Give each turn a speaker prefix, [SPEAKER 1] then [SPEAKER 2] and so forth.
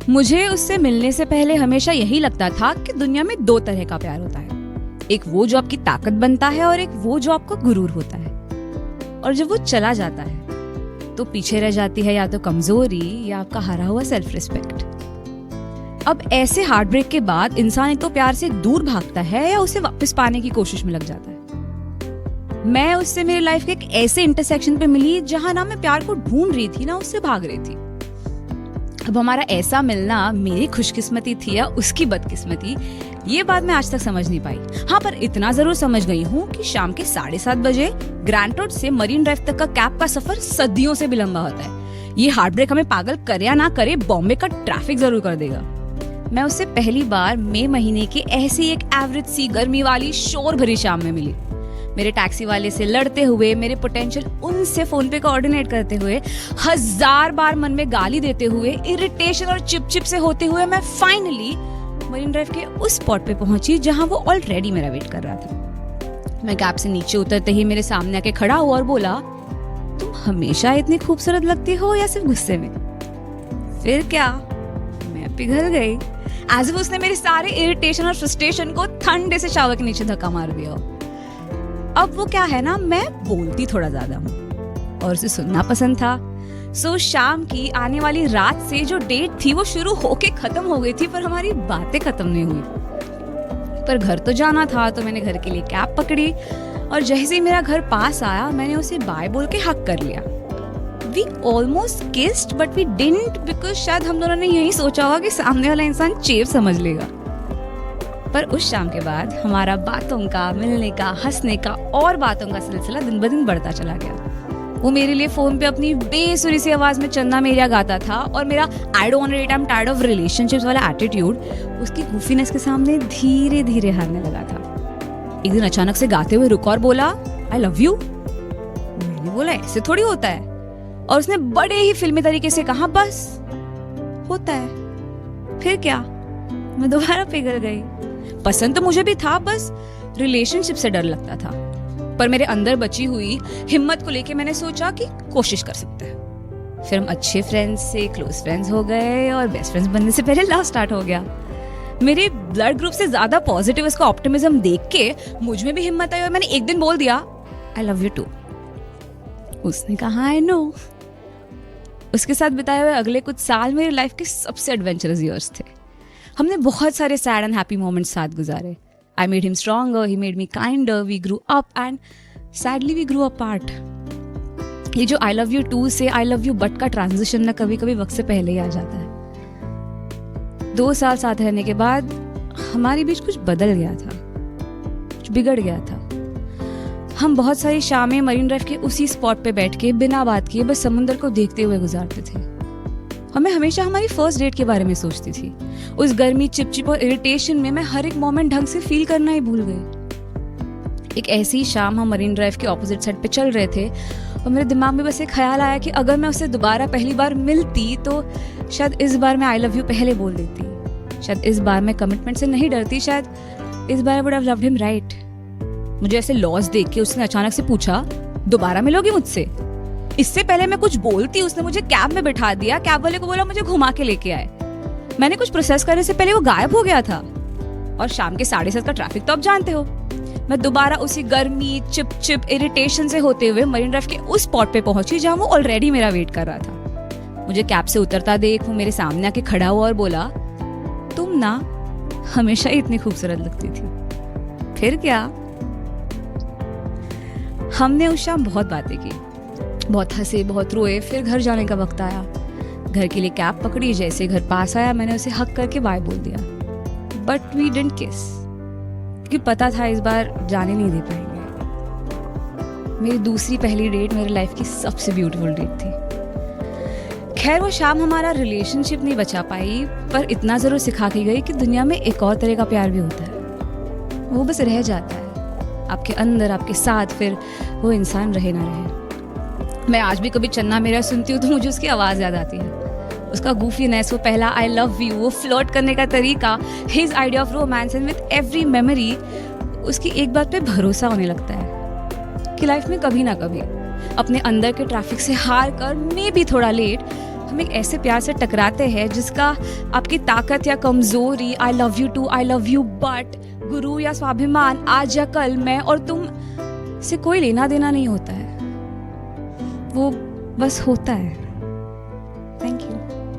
[SPEAKER 1] मुझे उससे मिलने से पहले हमेशा यही लगता था कि दुनिया में दो तरह का प्यार होता है, एक वो जो आपकी ताकत बनता है और एक वो जो आपका गुरूर होता है। और जब वो चला जाता है तो पीछे रह जाती है या तो कमजोरी या आपका हारा हुआ सेल्फ रिस्पेक्ट। अब ऐसे हार्ट ब्रेक के बाद इंसान एक तो प्यार से दूर भागता है या उसे वापस पाने की कोशिश में लग जाता है। मैं उससे मेरी लाइफ के एक ऐसे इंटरसेक्शन पे मिली जहां ना मैं प्यार को ढूंढ रही थी ना उससे भाग रही थी। अब हमारा ऐसा मिलना मेरी खुशकिस्मती थी या उसकी बदकिस्मती, ये बात मैं आज तक समझ नहीं पाई। हाँ, पर इतना जरूर समझ गई हूँ कि शाम के 7:30 बजे ग्रैंड रोड से मरीन ड्राइव तक का कैब का सफर सदियों से भी लंबा होता है। ये हार्ट ब्रेक हमें पागल करे या ना करे, बॉम्बे का ट्रैफिक जरूर कर देगा। मैं उससे पहली बार मई महीने की ऐसी एक एवरेज सी गर्मी वाली शोर भरी शाम में मिली। मेरे टैक्सी वाले से लड़ते हुए, मेरे पोटेंशियल उनसे फोन पे कोऑर्डिनेट करते हुए, 1000 बार मन में गाली देते हुए, इरिटेशन और चिप से होते हुए मैं फाइनली मरीन ड्राइव के उस स्पॉट पे पहुंची जहां वो ऑलरेडी मेरा वेट कर रहा था। मैं कैब से नीचे उतरते ही मेरे सामने आके खड़ा हुआ और बोला, तुम हमेशा इतनी खूबसूरत लगती हो या सिर्फ गुस्से में? फिर क्या, मैं पिघल गई। एज इफ उसने मेरे सारे इरिटेशन और फ्रस्ट्रेशन को ठंडे से शावर के नीचे धक्का मार दिया। अब वो क्या है ना, मैं बोलती थोड़ा ज्यादा हूँ और उसे सुनना पसंद था। सो शाम की आने वाली रात से जो डेट थी वो शुरू होके खत्म हो गई थी, पर हमारी बातें खत्म नहीं हुई। पर घर तो जाना था तो मैंने घर के लिए कैब पकड़ी और जैसे ही मेरा घर पास आया मैंने उसे बाय बोल के हक कर लिया। We almost kissed but we didn't, because शायद हम दोनों ने यही सोचा होगा कि सामने वाला इंसान चेप समझ लेगा। पर उस शाम के बाद हमारा बातों का, मिलने का, हंसने का और बातों का सिलसिला दिन ब दिन बढ़ता चला गया। वो मेरे लिए फोन पे अपनी बेसुरी सी आवाज में चन्ना मेरिया गाता था और मेरा I don't want to date, I am tired of relationships वाला एटीट्यूड उसकी गूफीनेस के सामने धीरे धीरे हारने लगा था। एक दिन अचानक से गाते हुए रुका और बोला, आई लव यू। मैंने बोला, ऐसे थोड़ी होता है। और उसने बड़े ही फिल्मी तरीके से कहा, बस होता है। फिर क्या, मैं दोबारा पिघल गई। पसंद तो मुझे भी था, बस रिलेशनशिप से डर लगता था। पर मेरे अंदर बची हुई हिम्मत को लेके मैंने सोचा कि कोशिश कर सकते हैं। फिर हम अच्छे फ्रेंड्स से क्लोज फ्रेंड्स हो गए और बेस्ट फ्रेंड्स बनने से पहले लव स्टार्ट हो गया। मेरे ब्लड ग्रुप से ज्यादा पॉजिटिव इसका ऑप्टिमिज्म देख के मुझ में भी हिम्मत आई और मैंने एक दिन बोल दिया, आई लव यू टू। उसने कहा, आई नो। उसके साथ बिताए हुए अगले कुछ साल मेरी लाइफ के सबसे एडवेंचरस ईयर्स थे। हमने बहुत सारे सैड एंड हैप्पी मोमेंट्स साथ गुजारे। I made him stronger, he made me kinder, we grew up and sadly we grew apart. ये जो I love you too से I love you but का ट्रांजिशन ना कभी कभी वक्त से पहले ही आ जाता है। 2 साल साथ रहने के बाद हमारे बीच कुछ बदल गया था, कुछ बिगड़ गया था। हम बहुत सारी शामें मरीन ड्राइव के उसी स्पॉट पे बैठ के बिना बात किए बस समुंदर को देखते हुए गुजारते थे। मैं हमेशा हमारी फर्स्ट डेट के बारे में सोचती थी। उस गर्मी, चिपचिप और इरिटेशन में मैं हर एक मोमेंट ढंग से फील करना ही भूल गई। एक ऐसी शाम हम मरीन ड्राइव के ऑपोजिट साइड पे चल रहे थे और मेरे दिमाग में बस एक ख्याल आया कि अगर मैं उससे दोबारा पहली बार मिलती तो शायद इस बार मैं आई लव यू पहले बोल देती। शायद इस बार मैं कमिटमेंट से नहीं डरती। शायद इस बार I would have loved him right. मुझे ऐसे लॉस देख के उसने अचानक से पूछा, दोबारा मिलोगी मुझसे? इससे पहले मैं कुछ बोलती उसने मुझे कैब में बिठा दिया। कैब वाले को बोला मुझे घुमा के लेके आए। मैंने कुछ प्रोसेस करने से पहले वो गायब हो गया था। और शाम के 7:30 का ट्रैफिक तो आप जानते हो। मैं दोबारा उसी गर्मी, चिप इरिटेशन से होते हुए मरीन ड्राइव के उस स्पॉट पे पहुंची जहां वो ऑलरेडी मेरा वेट कर रहा था। मुझे कैब से उतरता देख वो मेरे सामने आके खड़ा हुआ और बोला, तुम ना हमेशा ही इतनी खूबसूरत लगती थी। फिर क्या, हमने उस शाम बहुत बातें की, बहुत हंसे, बहुत रोए। फिर घर जाने का वक्त आया। घर के लिए कैब पकड़ी। जैसे घर पास आया मैंने उसे हक करके बाय बोल दिया। बट वी डिडंट किस, क्योंकि पता था इस बार जाने नहीं दे पाएंगे। मेरी दूसरी पहली डेट मेरी लाइफ की सबसे ब्यूटीफुल डेट थी। खैर वो शाम हमारा रिलेशनशिप नहीं बचा पाई, पर इतना जरूर सिखा के गई कि दुनिया में एक और तरह का प्यार भी होता है। वो बस रह जाता है आपके अंदर, आपके साथ, फिर वो इंसान रहे ना रहे। मैं आज भी कभी चन्ना मेरा सुनती हूँ तो मुझे उसकी आवाज़ याद आती है। उसका गूफीनेस, वो पहला आई लव यू, वो फ्लर्ट करने का तरीका, his idea of romance, and with every memory उसकी एक बात पे भरोसा होने लगता है कि लाइफ में कभी ना कभी अपने अंदर के ट्रैफिक से हार कर, मे भी थोड़ा लेट, तुम एक ऐसे प्यार से टकराते हैं जिसका आपकी ताकत या कमजोरी, I love you too, I love you but, गुरु या स्वाभिमान, आज या कल, मैं और तुम से कोई लेना देना नहीं होता है, वो बस होता है। Thank you.